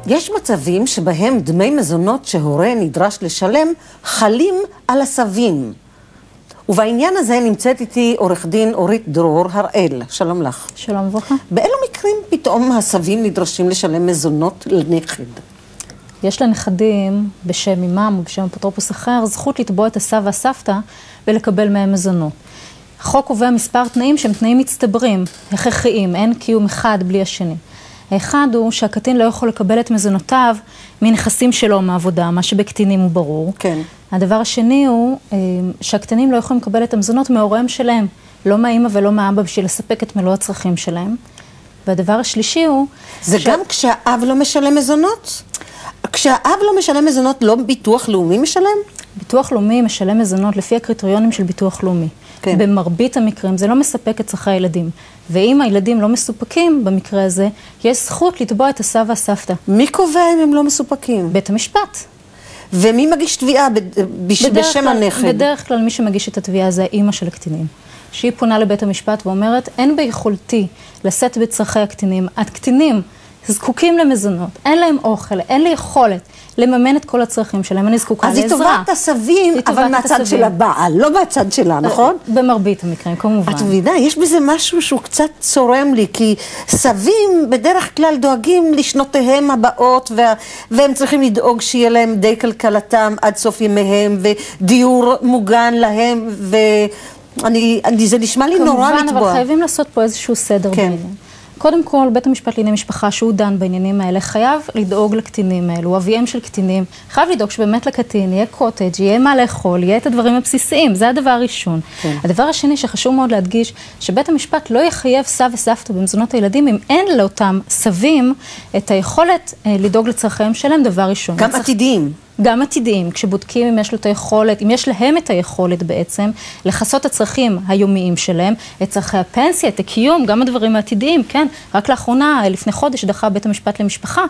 יש מצבים שבהם דמי מזונות שהורה נדרש לשלם חלים על הסבים. ובעניין הזה נמצאת איתי עורך דין אורית דרור הראל. שלום לך. שלום וברכה. באילו מקרים פתאום הסבים נדרשים לשלם מזונות לנכד? יש לנכדים בשם אמם או בשם אפוטרופוס אחר זכות לתבוע את הסב והסבתא ולקבל מהם מזונות. החוק קובע מספר תנאים שהם תנאים מצטברים, הכרחיים, אין קיום אחד בלי השני. האחד הוא שהקטין לא יכול לקבל את מזונותיו מנכסים שלו מעבודה, מה שבקטינים הוא ברור. כן. הדבר השני הוא שהקטנים לא יכולים לקבל את המזונות מהוריהם שלהם, לא מהאמא ולא מהאבא בשביל לספק את מלוא הצרכים שלהם. והדבר השלישי הוא... זה גם כשהאב לא משלם מזונות? כשהאב לא משלם מזונות, לא ביטוח לאומי משלם? ביטוח לאומי משלם מזונות לפי הקריטריונים של ביטוח לאומי. כן. במרבית המקרים זה לא מספק את צרכי הילדים. ואם הילדים לא מסופקים במקרה הזה, יש זכות לתבוע את הסב והסבתא. מי קובע אם הם לא מסופקים? בית המשפט. ומי מגיש תביעה בשם הנכד? בדרך כלל מי שמגיש את התביעה זה האמא של הקטינים. שהיא פונה לבית המשפט ואומרת, אין ביכולתי לשאת בצרכי הקטינים. הקטינים זקוקים למזונות, אין להם אוכל, אין לי יכולת לממן את כל הצרכים שלהם, אני זקוקה לעזרה. אז היא טובת הסבים, אבל מהצד של הבעל, לא מהצד שלה, נכון? במרבית המקרים, כמובן. את מבינה, יש בזה משהו שהוא קצת צורם לי, כי סבים בדרך כלל דואגים לשנותיהם הבאות, והם צריכים לדאוג שיהיה להם די כלכלתם עד סוף ימיהם, ודיור מוגן להם, זה נשמע לי נורא לתבוע. כמובן, אבל חייבים לעשות פה איזשהו סדר בעניין. קודם כל, בית המשפט לענייני משפחה שהוא דן בעניינים האלה, חייב לדאוג לקטינים האלו, אביהם של קטינים, חייב לדאוג שבאמת לקטין יהיה קוטג', יהיה מה לאכול, יהיה את הדברים הבסיסיים, זה הדבר הראשון. כן. הדבר השני שחשוב מאוד להדגיש, שבית המשפט לא יחייב סב וסבתא במזונות הילדים, אם אין לאותם סבים את היכולת לדאוג לצרכיהם שלהם, דבר ראשון. גם עתידיים. גם עתידיים, כשבודקים אם יש לו את היכולת, אם יש להם את היכולת בעצם, לחסות את הצרכים היומיים שלהם, את צרכי הפנסיה, את הקיום, גם הדברים העתידיים, כן? רק לאחרונה, לפני חודש, דחה בית המשפט למשפחה,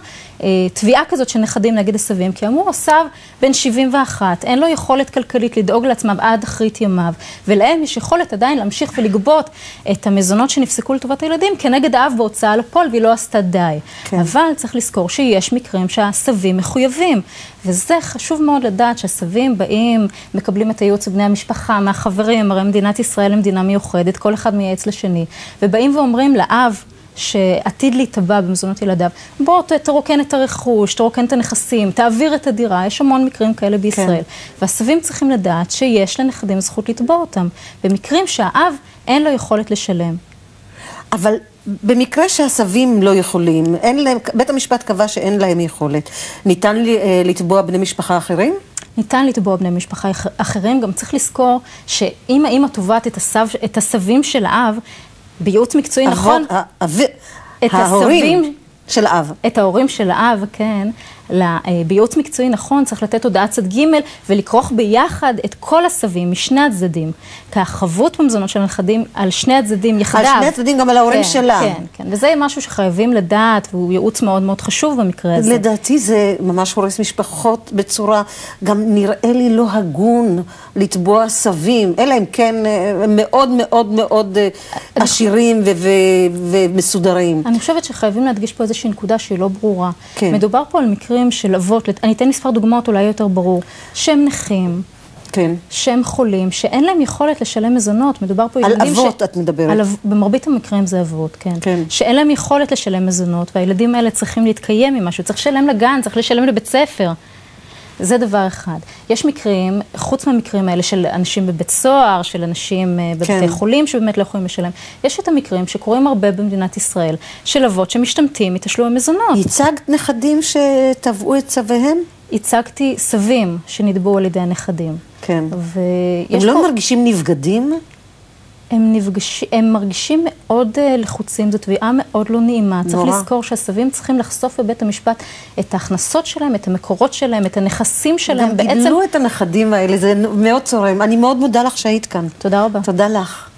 תביעה כזאת של נכדים נגד הסבים, כי אמרו, הסב בן 71, אין לו יכולת כלכלית לדאוג לעצמם עד אחרית ימיו, ולהם יש יכולת עדיין להמשיך ולגבות את המזונות שנפסקו לטובת הילדים, כנגד האב בהוצאה לפועל, והיא לא עשתה די. כן. אבל צריך לזכור שיש מקרים שהסבים מחויבים, וזה חשוב מאוד לדעת שהסבים באים, מקבלים את הייעוץ בני המשפחה, מהחברים, הרי מדינת ישראל היא מדינה מיוחדת, כל אחד מייעץ לשני, ובאים ואומרים לאב שעתיד להתבע במזונות ילדיו, בוא תרוקן את הרכוש, תרוקן את הנכסים, תעביר את הדירה, יש המון מקרים כאלה בישראל. כן. והסבים צריכים לדעת שיש לנכדים זכות לתבוע אותם, במקרים שהאב אין לו יכולת לשלם. אבל במקרה שהסבים לא יכולים, בית המשפט קבע שאין להם יכולת, ניתן לתבוע בני משפחה אחרים? ניתן לתבוע בני משפחה אחרים, גם צריך לזכור שאם האמא תובעת את הסבים של האב, בייעוץ מקצועי נכון, ההורים של האב. את ההורים של האב, כן, בייעוץ מקצועי נכון, צריך לתת הודעת צד ג' ולכרוך ביחד את כל הסבים משני הצדדים. כחבות במזונות של הנכדים על שני הצדדים יחדיו. על שני הצדדים גם על ההורים שלה. כן, כן. וזה משהו שחייבים לדעת, והוא ייעוץ מאוד מאוד חשוב במקרה הזה. לדעתי זה ממש הורס משפחות בצורה, גם נראה לי לא הגון לתבוע סבים, אלא אם כן מאוד מאוד מאוד עשירים ומסודרים. אני חושבת שחייבים להדגיש פה איזושהי נקודה שהיא לא ברורה. מדובר פה על מקרים של אבות, אני אתן מספר דוגמאות אולי יותר ברור, שהם נכים, כן. שהם חולים, שאין להם יכולת לשלם מזונות, מדובר פה על אבות את מדברת. במרבית המקרים זה אבות, כן. כן. שאין להם יכולת לשלם מזונות, והילדים האלה צריכים להתקיים ממשהו, צריך לשלם לגן, צריך לשלם לבית ספר. זה דבר אחד. יש מקרים, חוץ מהמקרים האלה של אנשים בבית סוהר, של אנשים בבתי חולים שבאמת לא יכולים לשלם, יש את המקרים שקורים הרבה במדינת ישראל, של אבות שמשתמטים מתשלום המזונות. ייצגת נכדים שטבעו את צוויהם? ייצגתי סבים שנתבעו על ידי הנכדים. כן. הם לא מרגישים נבגדים? הם מרגישים מאוד לחוצים, זו תביעה מאוד לא נעימה. צריך לזכור שהסבים צריכים לחשוף בבית המשפט את ההכנסות שלהם, את המקורות שלהם, את הנכסים שלהם. גם גידלו את הנכדים האלה, זה מאוד צורם. אני מאוד מודה לך שהיית כאן. תודה רבה. תודה לך.